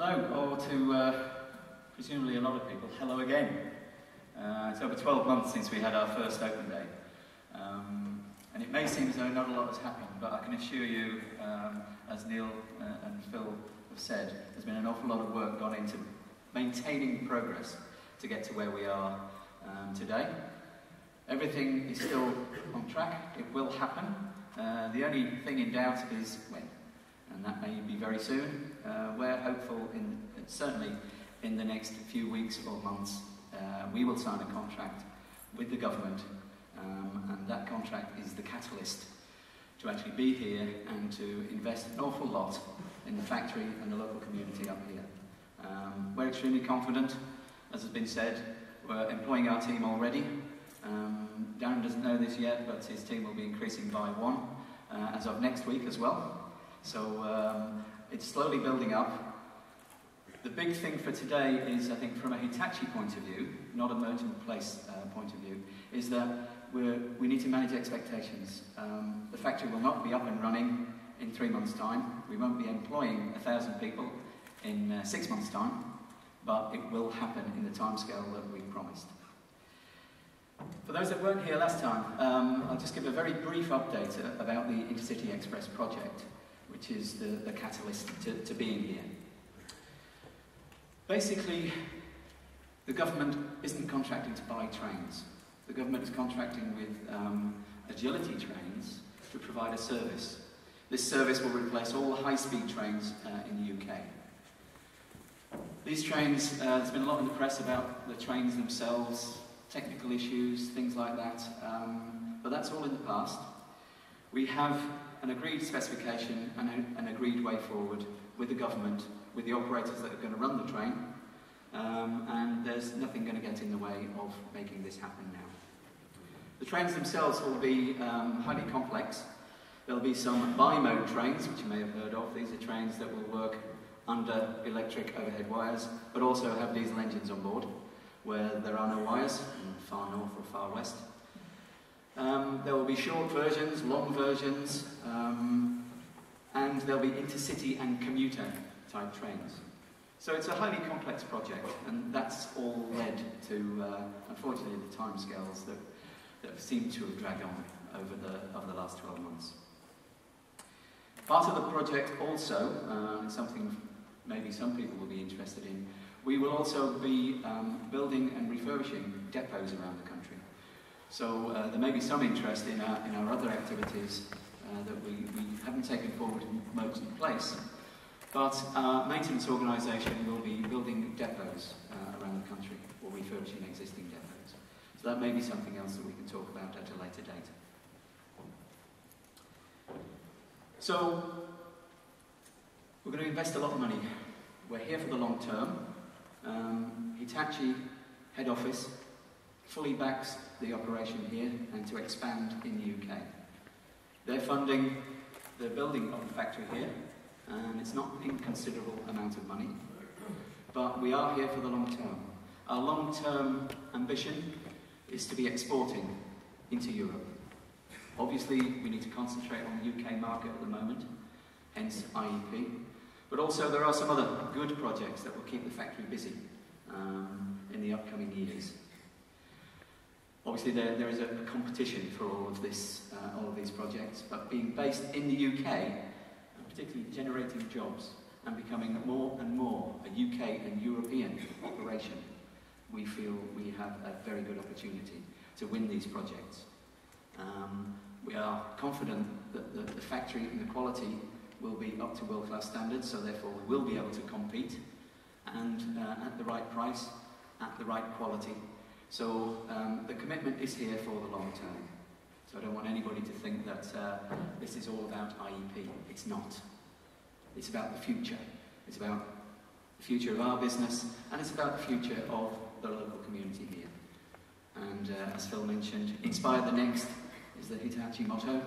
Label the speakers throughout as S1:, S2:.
S1: Hello, or to presumably a lot of people, hello again. It's over 12 months since we had our first open day. And it may seem as though not a lot has happened, but I can assure you, as Neil and Phil have said, there's been an awful lot of work gone into maintaining progress to get to where we are today. Everything is still on track, it will happen. The only thing in doubt is when, and that may be very soon. We're hopeful, certainly in the next few weeks or months, we will sign a contract with the government, and that contract is the catalyst to actually be here and to invest an awful lot in the factory and the local community up here. We're extremely confident, as has been said. We're employing our team already. Darren doesn't know this yet, but his team will be increasing by one as of next week as well. So it's slowly building up. The big thing for today is, I think, from a Hitachi point of view, not a Merchant Place point of view, is that we need to manage expectations. The factory will not be up and running in 3 months' time. We won't be employing 1,000 people in 6 months' time, but it will happen in the timescale that we promised. For those that weren't here last time, I'll just give a very brief update about the Intercity Express project, which is the catalyst to being here. Basically, the government isn't contracting to buy trains. The government is contracting with Agility trains to provide a service. This service will replace all the high-speed trains in the UK. These trains, there's been a lot in the press about the trains themselves, technical issues, things like that, but that's all in the past. We have an agreed specification and an agreed way forward with the government, with the operators that are going to run the train, and there's nothing going to get in the way of making this happen now. The trains themselves will be highly complex. There'll be some bi-mode trains, which you may have heard of. These are trains that will work under electric overhead wires, but also have diesel engines on board, where there are no wires, in far north or far west. There will be short versions, long versions, and there'll be intercity and commuter type trains. So it's a highly complex project, and that's all led to, unfortunately, the timescales that seem to have dragged on over the last 12 months. Part of the project also, something maybe some people will be interested in, we will also be building and refurbishing depots around the country. So there may be some interest in our other activities that we haven't taken forward in Merchant Place, but our maintenance organisation will be building depots around the country, or refurbishing existing depots. So that may be something else that we can talk about at a later date. So we're going to invest a lot of money. We're here for the long term. Hitachi head office fully backs the operation here and to expand in the UK. They're funding the building of the factory here, and it's not an inconsiderable amount of money, but we are here for the long term. Our long-term ambition is to be exporting into Europe. Obviously, we need to concentrate on the UK market at the moment, hence IEP, but also there are some other good projects that will keep the factory busy in the upcoming years. Obviously, there is a competition for all of these projects, but being based in the UK, and particularly generating jobs and becoming more and more a UK and European operation, we feel we have a very good opportunity to win these projects. We are confident that the factory and the quality will be up to world-class standards, so therefore we will be able to compete, and at the right price, at the right quality. So the commitment is here for the long term. So I don't want anybody to think that this is all about IEP. It's not. It's about the future. It's about the future of our business, and it's about the future of the local community here. And as Phil mentioned, inspire the next is the Hitachi motto,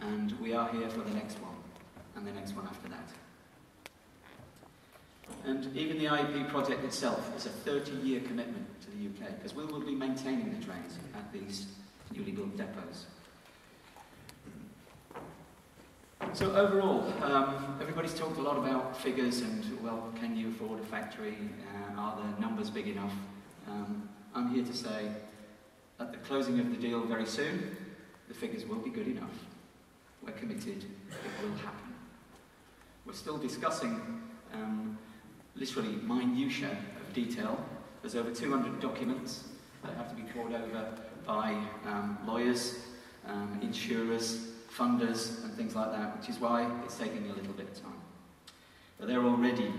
S1: and we are here for the next one, and the next one after that. And even the IEP project itself is a 30-year commitment to the UK, because we will be maintaining the trains at these newly built depots. So overall, everybody's talked a lot about figures and, well, can you afford a factory? Are the numbers big enough? I'm here to say, at the closing of the deal very soon, the figures will be good enough. We're committed, it will happen. We're still discussing literally minutiae of detail. There's over 200 documents that have to be pored over by lawyers, insurers, funders and things like that, which is why it's taking a little bit of time. But they're all ready,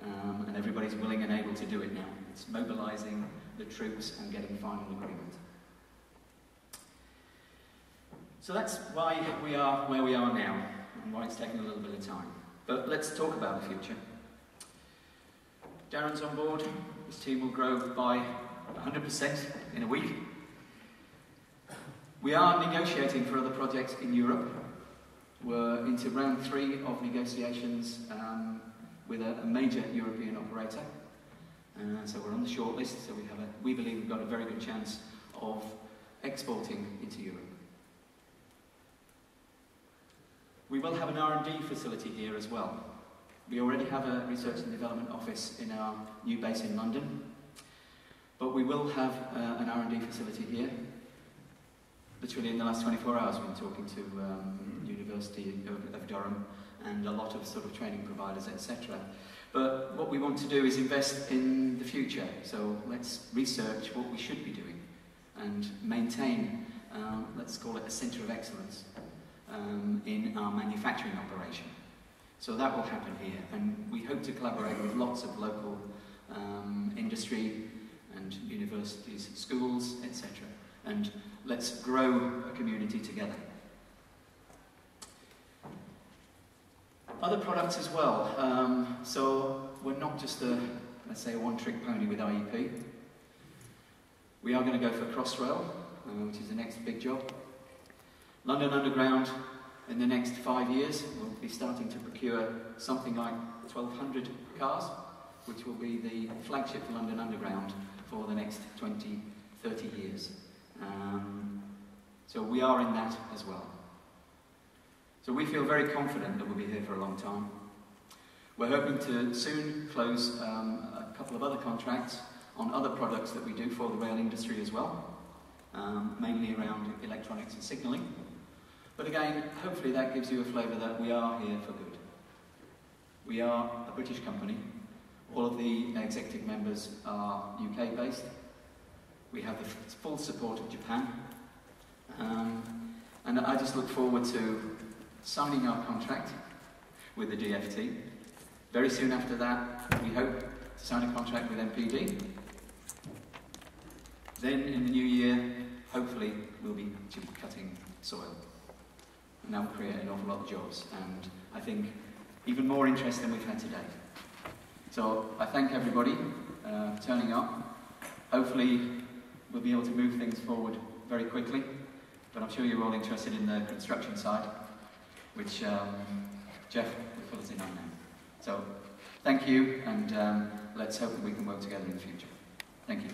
S1: and everybody's willing and able to do it now. It's mobilising the troops and getting final agreement. So that's why we are where we are now, and why it's taking a little bit of time. But let's talk about the future. Darren's on board. This team will grow by 100% in a week. We are negotiating for other projects in Europe. We're into round 3 of negotiations with a major European operator. So we're on the short list, so we believe we've got a very good chance of exporting into Europe. We will have an R&D facility here as well. We already have a research and development office in our new base in London, but we will have an R&D facility here. Literally in the last 24 hours we've been talking to University of Durham and a lot of sort of training providers, etc. But what we want to do is invest in the future, so let's research what we should be doing and maintain, let's call it a centre of excellence in our manufacturing operation. So that will happen here, and we hope to collaborate with lots of local industry and universities, schools, etc. And let's grow a community together. Other products as well. So we're not just let's say, a one-trick pony with IEP. We are going to go for Crossrail, which is the next big job. London Underground, in the next 5 years, we'll be starting to procure something like 1,200 cars, which will be the flagship for London Underground for the next 20, 30 years. So we are in that as well. So we feel very confident that we'll be here for a long time. We're hoping to soon close a couple of other contracts on other products that we do for the rail industry as well, mainly around electronics and signalling. But again, hopefully that gives you a flavour that we are here for good. We are a British company. All of the executive members are UK based. We have the full support of Japan. And I just look forward to signing our contract with the DFT. Very soon after that, we hope to sign a contract with MPD. Then in the new year, hopefully we'll be cutting soil. And that will create an awful lot of jobs, and I think even more interest than we've had today. So I thank everybody for turning up. Hopefully we'll be able to move things forward very quickly, but I'm sure you're all interested in the construction side, which Jeff will fill us in on now. So thank you, and let's hope that we can work together in the future. Thank you.